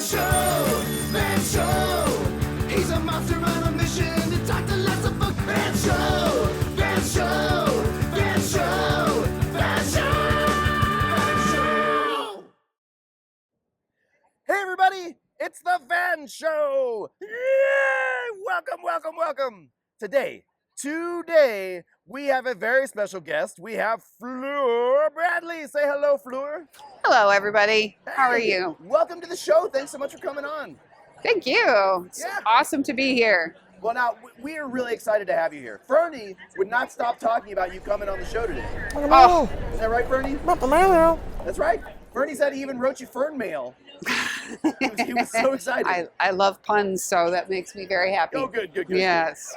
Van Show. He's a monster on a mission to talk to lots of folks. Van Show, Van Show, Van Show, Van Show. Hey everybody, it's the Van Show! Yay! Welcome! Today, we have a very special guest. We have Fleur Bradley. Say hello, Fleur. Hello, everybody. How are Hey, you? Welcome to the show. Thanks so much for coming on. Thank you. It's Yeah. awesome to be here. Well, now, we are really excited to have you here. Fernie would not stop talking about you coming on the show today. Oh, Is that right, Fernie? That's right. Fernie said he even wrote you fern mail. He was so excited. I love puns, so that makes me very happy. Oh, good. Yes.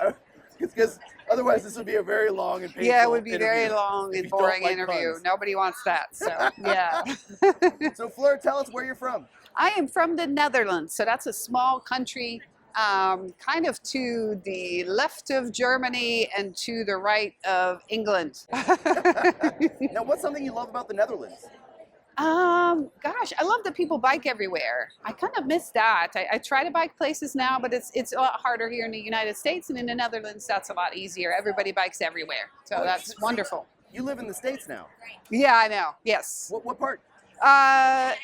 Because otherwise this would be a very long and painful Yeah, it would be interview very long if and you don't boring like interview. puns. Nobody wants that, so yeah. So Fleur, tell us where you're from. I am from the Netherlands, so that's a small country kind of to the left of Germany and to the right of England. Now, what's something you love about the Netherlands? Gosh, I love that people bike everywhere. I kind of miss that. I try to bike places now, but it's a lot harder here in the United States, and in the Netherlands, that's a lot easier. Everybody bikes everywhere, so that's wonderful. You live in the States now. Yeah, I know. Yes. What part?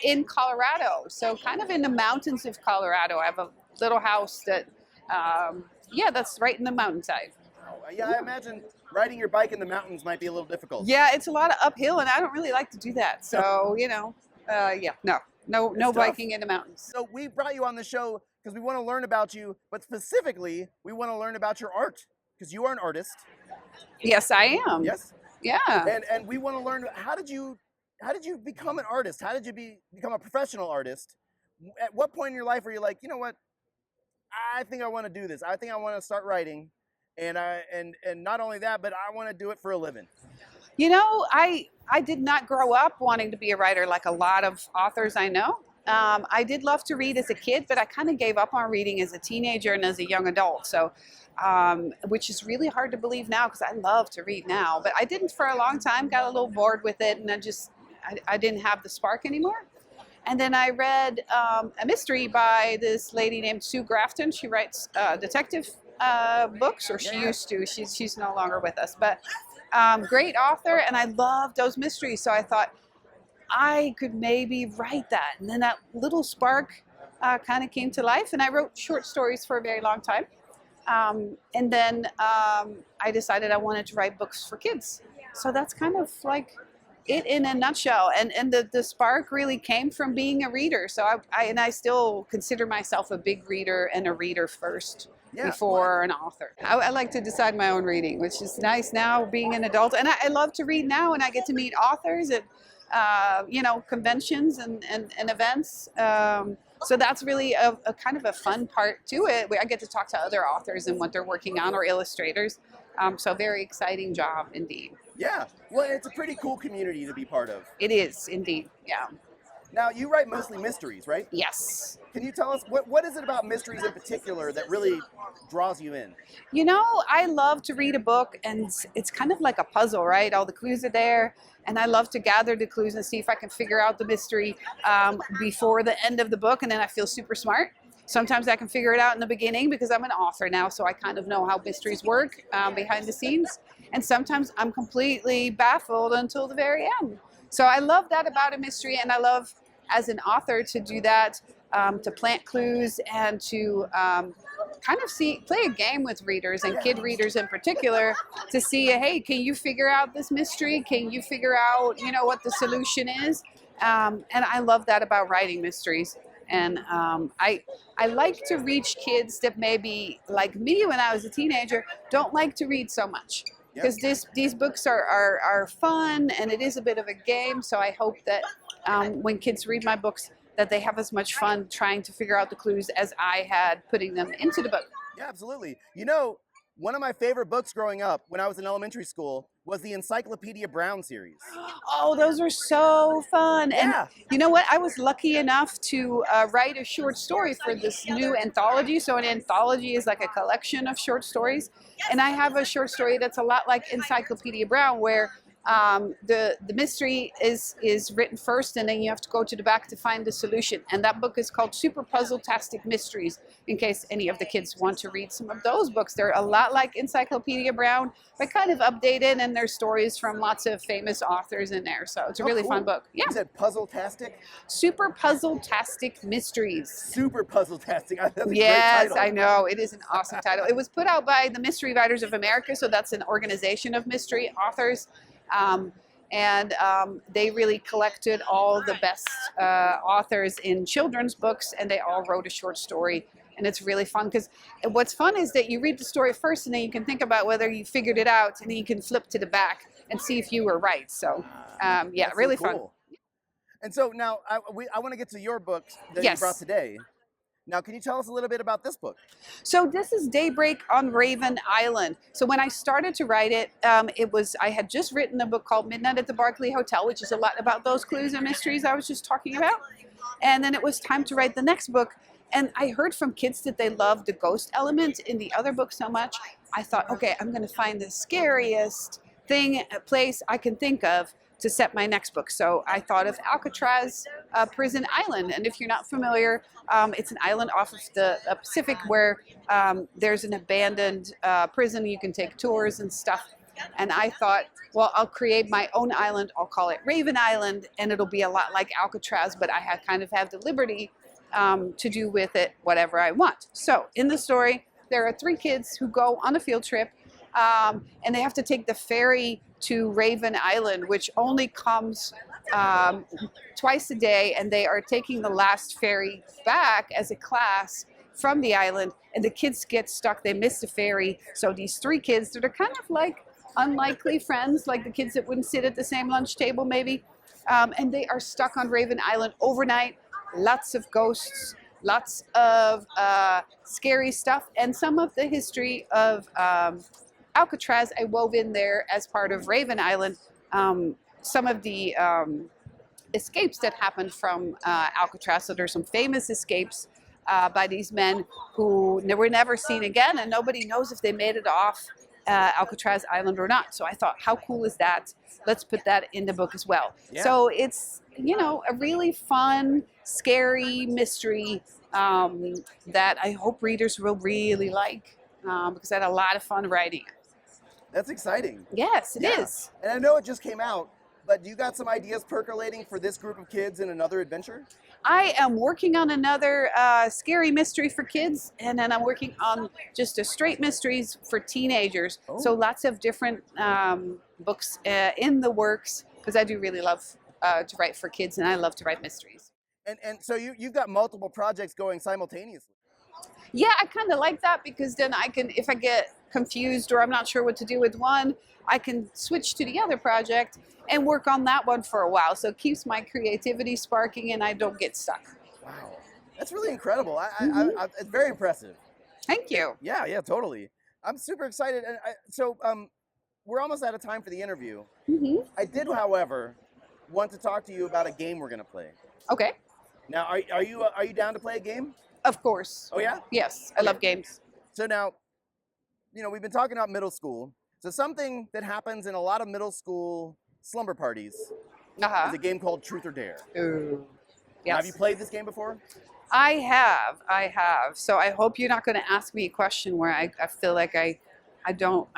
In Colorado, so kind of in the mountains of Colorado. I have a little house that, that's right in the mountainside. Yeah, I imagine riding your bike in the mountains might be a little difficult. Yeah, it's a lot of uphill, and I don't really like to do that. So, no biking in the mountains. So we brought you on the show because we want to learn about you, but specifically, we want to learn about your art because you are an artist. Yes, I am. Yes. Yeah. And we want to learn how did you become an artist? How did you become a professional artist? At what point in your life were you like, you know what? I think I want to do this. I think I want to start writing. And not only that, but I want to do it for a living. You know, I did not grow up wanting to be a writer like a lot of authors I know. I did love to read as a kid, but I kind of gave up on reading as a teenager and as a young adult. So, which is really hard to believe now because I love to read now. But I didn't for a long time, got a little bored with it, and I didn't have the spark anymore. And then I read a mystery by this lady named Sue Grafton. She writes detective books, or she used to. She's no longer with us, but great author, and I loved those mysteries. So I thought I could maybe write that, and then that little spark kind of came to life, and I wrote short stories for a very long time. And then I decided I wanted to write books for kids. So that's kind of like it in a nutshell. And the spark really came from being a reader. So I still consider myself a big reader and a reader first. Yeah, before an author. I like to decide my own reading, which is nice now being an adult. And I love to read now, and I get to meet authors at conventions and events. So that's really a kind of a fun part to it, where I get to talk to other authors and what they're working on, or illustrators. So very exciting job indeed. Yeah, well, it's a pretty cool community to be part of. It is indeed, yeah. Now, you write mostly mysteries, right? Yes. Can you tell us, what is it about mysteries in particular that really draws you in? You know, I love to read a book, and it's kind of like a puzzle, right? All the clues are there, and I love to gather the clues and see if I can figure out the mystery before the end of the book, and then I feel super smart. Sometimes I can figure it out in the beginning because I'm an author now, so I kind of know how mysteries work behind the scenes. And sometimes I'm completely baffled until the very end. So I love that about a mystery, and I love, as an author, to do that, to plant clues and to kind of play a game with readers, and kid readers in particular, to see, hey, can you figure out this mystery? Can you figure out, what the solution is? And I love that about writing mysteries. And I like to reach kids that maybe, like me when I was a teenager, don't like to read so much. Because these books are fun, and it is a bit of a game. So I hope that when kids read my books, that they have as much fun trying to figure out the clues as I had putting them into the book. Yeah, absolutely. You know, one of my favorite books growing up when I was in elementary school was the Encyclopedia Brown series. Oh, those were so fun. Yeah. And you know what? I was lucky enough to write a short story for this new anthology. So an anthology is like a collection of short stories. And I have a short story that's a lot like Encyclopedia Brown, where The mystery is written first, and then you have to go to the back to find the solution. And that book is called Super Puzzle-tastic Mysteries, in case any of the kids want to read some of those books. They're a lot like Encyclopedia Brown, but kind of updated, and there's stories from lots of famous authors in there. So it's a really fun book. Yeah. You said puzzle-tastic? Super Puzzle-tastic Mysteries. Super puzzle-tastic. That's a great Yes, title. I know. It is an awesome title. It was put out by the Mystery Writers of America, so that's an organization of mystery authors. They really collected all the best authors in children's books, and they all wrote a short story. And it's really fun, because what's fun is that you read the story first, and then you can think about whether you figured it out, and then you can flip to the back and see if you were right. So, yeah, That's really so fun. cool. And so now I want to get to your books that you brought today. Now, can you tell us a little bit about this book? So this is Daybreak on Raven Island. So when I started to write it, I had just written a book called Midnight at the Barclay Hotel, which is a lot about those clues and mysteries I was just talking about. And then it was time to write the next book. And I heard from kids that they loved the ghost element in the other book so much. I thought, okay, I'm going to find the scariest place I can think of to set my next book. So I thought of Alcatraz Prison Island. And if you're not familiar, it's an island off of the Pacific where there's an abandoned prison. You can take tours and stuff. And I thought, well, I'll create my own island. I'll call it Raven Island, and it'll be a lot like Alcatraz, but I kind of have the liberty to do with it whatever I want. So in the story, there are 3 kids who go on a field trip, and they have to take the ferry to Raven Island, which only comes twice a day, and they are taking the last ferry back as a class from the island, and the kids get stuck. They miss the ferry. So these 3 kids that are kind of like unlikely friends, like the kids that wouldn't sit at the same lunch table maybe, and they are stuck on Raven Island overnight. Lots of ghosts, lots of scary stuff, and some of the history of Alcatraz I wove in there as part of Raven Island. Some of the escapes that happened from Alcatraz. So there's some famous escapes by these men who were never seen again, and nobody knows if they made it off Alcatraz Island or not. So I thought, how cool is that? Let's put that in the book as well. Yeah. So it's, a really fun, scary mystery that I hope readers will really like, because I had a lot of fun writing it. That's exciting. Yes, it is. And I know it just came out, but you got some ideas percolating for this group of kids in another adventure? I am working on another scary mystery for kids, and then I'm working on just a straight mysteries for teenagers. Oh. So lots of different books in the works, because I do really love to write for kids, and I love to write mysteries. And so you've got multiple projects going simultaneously. Yeah, I kind of like that, because then I can, if I get confused or I'm not sure what to do with one, I can switch to the other project and work on that one for a while. So it keeps my creativity sparking and I don't get stuck. Wow, that's really incredible. It's very impressive. Thank you. Yeah, totally. I'm super excited. And so we're almost out of time for the interview. Mm-hmm. I did, however, want to talk to you about a game we're going to play. Okay. Now, are you down to play a game? Of course. Oh, yeah? Yes, I love games. So now, we've been talking about middle school. So something that happens in a lot of middle school slumber parties is a game called Truth or Dare. Ooh. Yes. Now, have you played this game before? I have. So I hope you're not going to ask me a question where I feel like I don't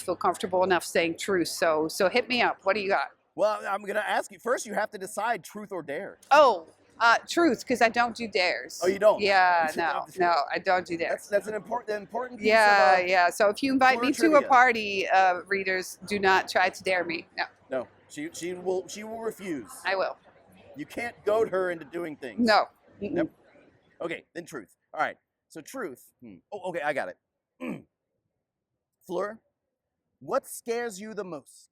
feel comfortable enough saying truth. So hit me up. What do you got? Well, I'm going to ask you. First, you have to decide truth or dare. Oh, truth, because I don't do dares. Oh, you don't? Yeah, no, I don't do dares. That's an important piece Yeah. So if you invite me trivia. to a party, readers, do not try to dare me. No, she will refuse. I will. You can't goad her into doing things. No. Nope. Okay, then truth. All right. So truth. Oh, okay, I got it. Fleur, what scares you the most?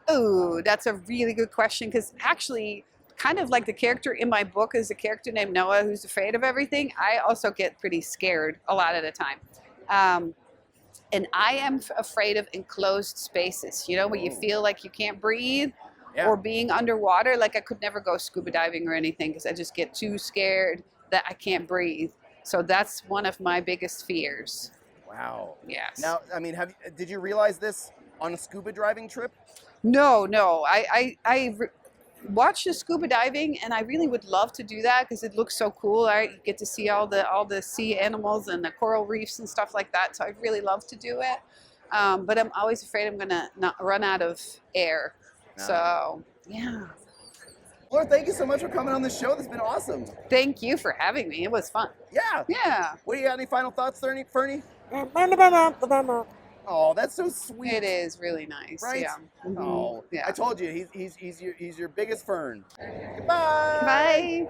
Oh, that's a really good question, because actually, kind of like the character in my book is a character named Noah who's afraid of everything. I also get pretty scared a lot of the time. And I am afraid of enclosed spaces, where you feel like you can't breathe, or being underwater. Like I could never go scuba diving or anything because I just get too scared that I can't breathe. So that's one of my biggest fears. Wow. Yes. Now, did you realize this on a scuba diving trip? No, no. Watched the scuba diving, and I really would love to do that because it looks so cool. I get to see all the sea animals and the coral reefs and stuff like that. So I'd really love to do it. But I'm always afraid I'm gonna not run out of air. So yeah. Fleur, thank you so much for coming on the show. This has been awesome. Thank you for having me. It was fun. Yeah. Yeah. What do you got? Any final thoughts, Fernie? Oh, that's so sweet. It is really nice. Right? Yeah. Mhm. Oh, Yeah. I told you he's your biggest fern. Goodbye. Bye.